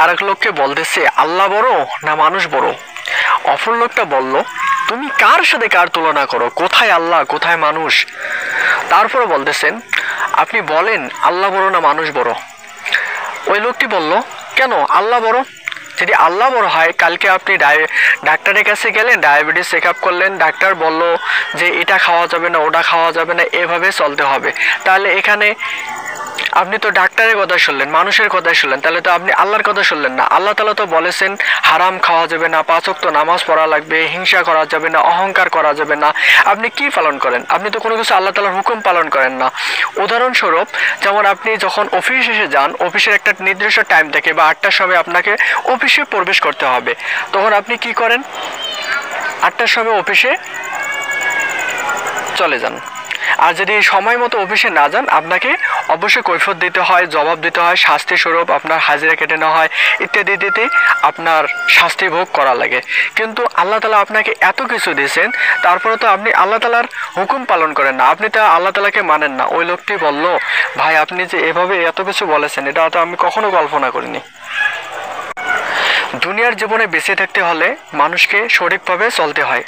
আরেক লোককে বলতেছে আল্লাহ বড় না মানুষ বড়। অপর লোকটা বলল, তুমি কার সাথে কার তুলনা করো, কোথায় আল্লাহ কোথায় মানুষ? তারপরে বলতেছেন, আপনি বলেন আল্লাহ বড় না মানুষ বড়? ওই লোকটি বলল, কেন আল্লাহ বড়? যদি আল্লাহ বড় হয়, কালকে আপনি ডাক্তারের কাছে গেলেন, ডায়াবেটিস চেক আপ করলেন, ডাক্তার বলল যে এটা খাওয়া যাবে না ওটা খাওয়া যাবে না, এভাবে চলতে হবে। তাহলে এখানে আপনি তো ডাক্তারের কথা শুনলেন, মানুষের কথা শুনলেন, তাহলে তো আপনি আল্লাহর কথা শুনলেন না। আল্লাহ তাআলা তো বলেছেন হারাম খাওয়া যাবে না, 5 ওয়াক্ত নামাজ পড়া লাগবে, হিংসা করা যাবে না, অহংকার করা যাবে না। আপনি কি পালন করেন? আপনি তো কোনো কিছু আল্লাহ তাআলার হুকুম পালন করেন না। উদাহরণস্বরূপ, যেমন আপনি যখন অফিস এসে যান, অফিসের একটা নির্দিষ্ট টাইম থাকে বা 8টার সময় আপনাকে অফিসে প্রবেশ করতে হবে, তখন আপনি কি করেন? 8টার সময় অফিসে চলে যান। আর যদি সময় মতো অফিসে না যান, আপনাকে অবশ্যই কৈফিয়ত দিতে হয়, জবাব দিতে হয়, শাস্তি স্বরূপ আপনার হাজিরা কেটে নেওয়া হয়, ইত্যাদি ইত্যাদি আপনার শাস্তি ভোগ করা লাগে। কিন্তু আল্লাহ তাআলা আপনাকে এত কিছু দিয়েছেন, তারপরে তো আপনি আল্লাহ তাআলার হুকুম পালন করেন না, আপনি তো আল্লাহ তাআলাকে মানেন না। ওই লোকটি বলল, ভাই আপনি যে এভাবে এত কিছু বলেছেন, এটা তো আমি কখনো কল্পনা করিনি। দুনিয়ার জীবনে বেঁচে থাকতে হলে মানুষকে সঠিকভাবে চলতে হয়।